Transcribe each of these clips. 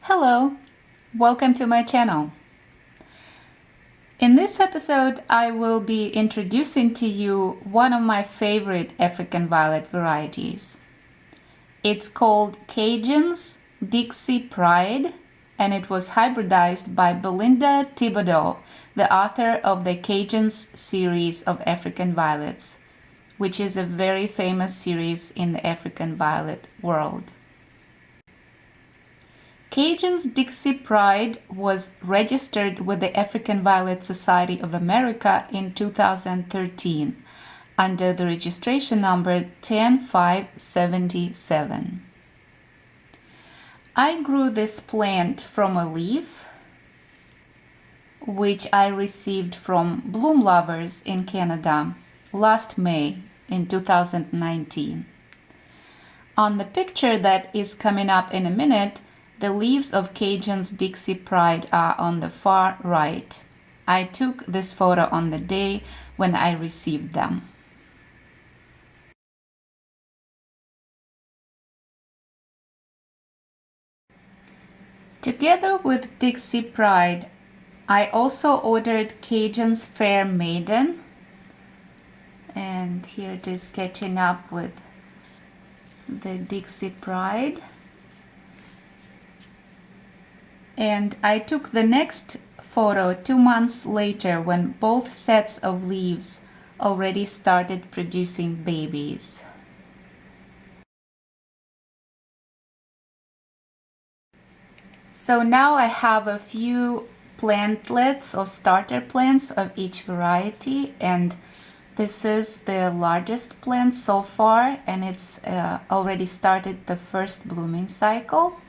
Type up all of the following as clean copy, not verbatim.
Hello, welcome to my channel. In this episode, I will be introducing to you one of my favorite African violet varieties. It's called Cajun's Dixie Pride, and it was hybridized by Belinda Thibodeaux, the author of the Cajun's series of African violets, which is a very famous series in the African violet world. Cajun's Dixie Pride was registered with the African Violet Society of America in 2013 under the registration number 10577. I grew this plant from a leaf, which I received from Bloom Lovers in Canada last May in 2019. On the picture that is coming up in a minute, the leaves of Cajun's Dixie Pride are on the far right. I took this photo on the day when I received them. Together with Dixie Pride, I also ordered Cajun's Fair Maiden, and here it is catching up with the Dixie Pride. And I took the next photo 2 months later when both sets of leaves already started producing babies. So now I have a few plantlets or starter plants of each variety, and this is the largest plant so far, and it's already started the first blooming cycle.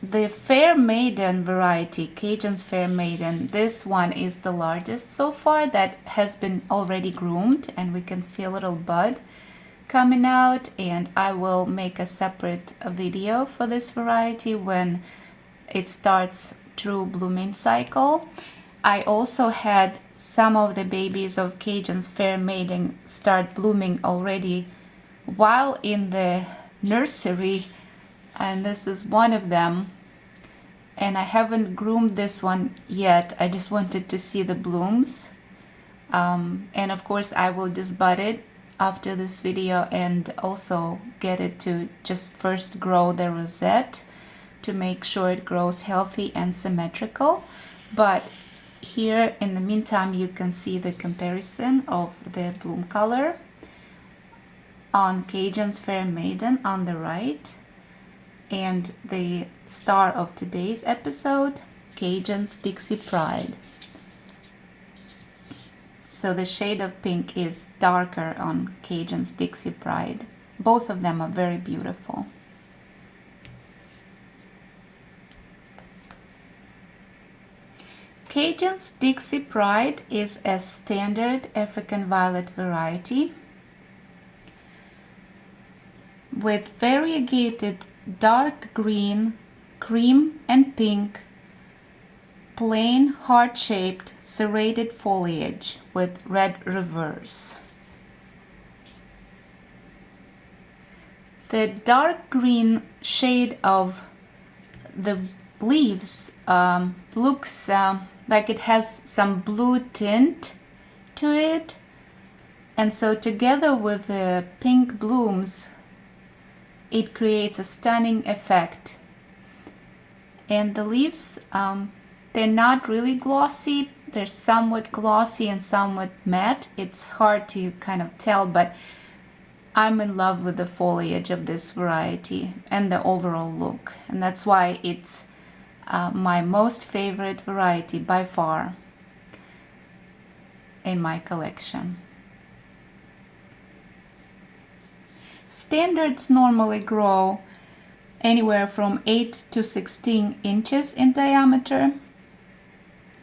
The Fair Maiden variety, Cajun's Fair Maiden, this one is the largest so far that has been already groomed, and we can see a little bud coming out, and I will make a separate video for this variety when it starts true blooming cycle. I also had some of the babies of Cajun's Fair Maiden start blooming already while in the nursery, and this is one of them, and I haven't groomed this one yet. I just wanted to see the blooms, and of course I will disbud it after this video and also get it to just first grow the rosette to make sure it grows healthy and symmetrical. But here in the meantime you can see the comparison of the bloom color on Cajun's Fair Maiden on the right, and the star of today's episode, Cajun's Dixie Pride. So the shade of pink is darker on Cajun's Dixie Pride. Both of them are very beautiful. Cajun's Dixie Pride is a standard African violet variety with variegated dark green, cream and pink, plain heart-shaped serrated foliage with red reverse. The dark green shade of the leaves looks like it has some blue tint to it, and so together with the pink blooms it creates a stunning effect. And the leaves, they're not really glossy. They're somewhat glossy and somewhat matte. It's hard to kind of tell, but I'm in love with the foliage of this variety and the overall look, and that's why it's my most favorite variety by far in my collection. Standards normally grow anywhere from 8 to 16 inches in diameter,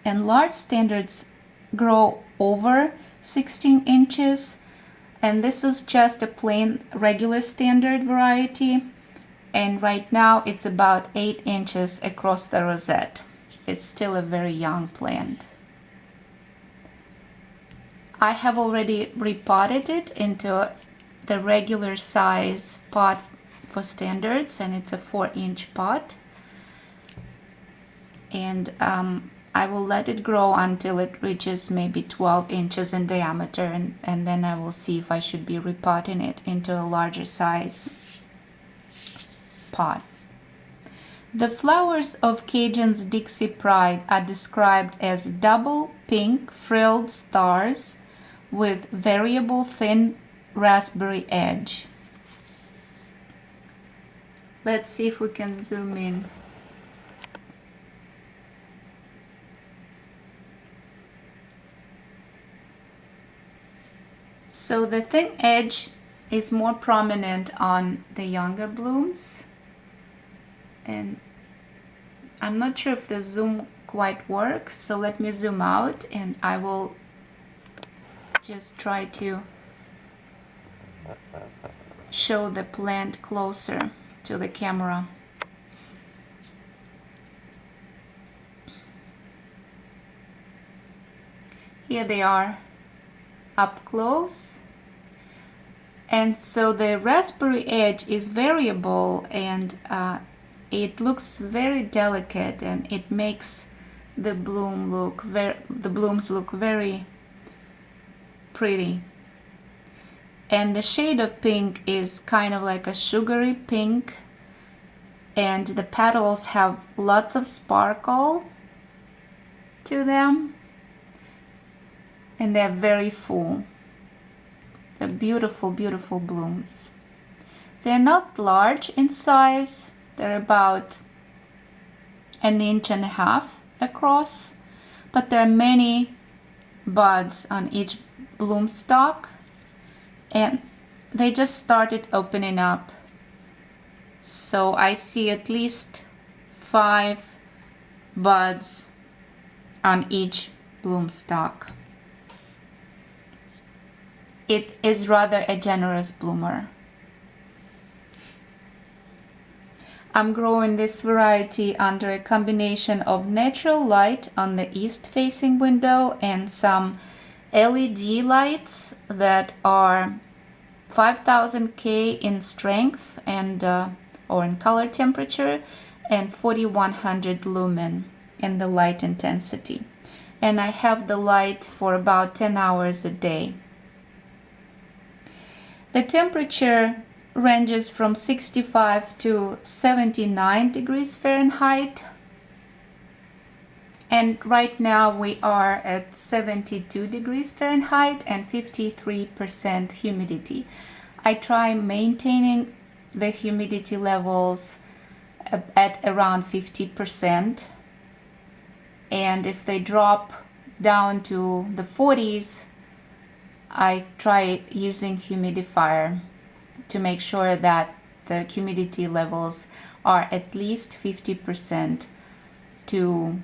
and large standards grow over 16 inches, and this is just a plain regular standard variety, and right now it's about 8 inches across the rosette. It's still a very young plant. I have already repotted it into the regular size pot for standards, and it's a 4-inch pot. and I will let it grow until it reaches maybe 12 inches in diameter, and then I will see if I should be repotting it into a larger size pot. The flowers of Cajun's Dixie Pride are described as double pink frilled stars with variable thin raspberry edge. Let's see if we can zoom in. So the thin edge is more prominent on the younger blooms, and I'm not sure if the zoom quite works, so let me zoom out and I will just try to show the plant closer to the camera. Here they are up close, and so the raspberry edge is variable, and it looks very delicate, and it makes the blooms look very pretty. And the shade of pink is kind of like a sugary pink, and the petals have lots of sparkle to them, and they're very full. They're beautiful, beautiful blooms. They're not large in size. They're about 1.5 inches across, but there are many buds on each bloom stalk, and they just started opening up. So I see at least 5 buds on each bloom stalk. It is rather a generous bloomer. I'm growing this variety under a combination of natural light on the east-facing window and some LED lights that are 5000 K in strength and or in color temperature, and 4100 lumen in the light intensity. And I have the light for about 10 hours a day. The temperature ranges from 65 to 79 degrees Fahrenheit. And right now we are at 72 degrees Fahrenheit and 53% humidity. I try maintaining the humidity levels at around 50%. And if they drop down to the 40s, I try using humidifier to make sure that the humidity levels are at least 50% to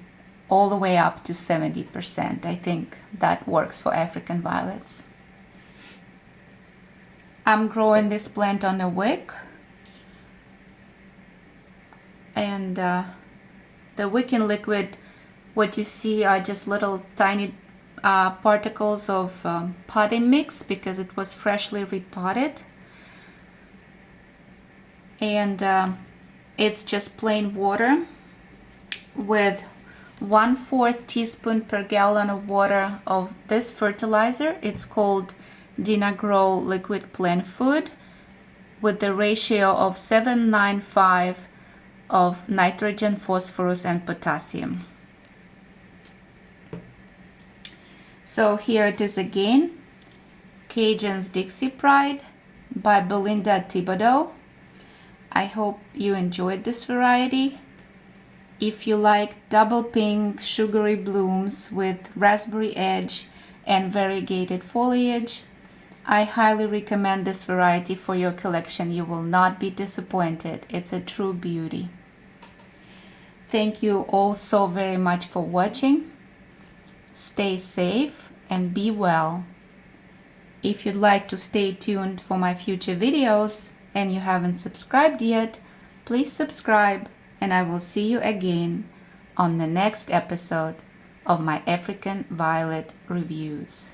all the way up to 70%. I think that works for African violets. I'm growing this plant on a wick, and the wicking liquid, what you see are just little tiny particles of potting mix because it was freshly repotted, and it's just plain water with 1/4 teaspoon per gallon of water of this fertilizer. It's called Dinagrow liquid plant food, with the ratio of 7:95 of nitrogen, phosphorus and potassium. So here it is again, Cajun's Dixie Pride by Belinda Thibodeaux. I hope you enjoyed this variety. If you like double pink sugary blooms with raspberry edge and variegated foliage, I highly recommend this variety for your collection. You will not be disappointed. It's a true beauty. Thank you all so very much for watching. Stay safe and be well. If you'd like to stay tuned for my future videos and you haven't subscribed yet, please subscribe, and I will see you again on the next episode of my African Violet reviews.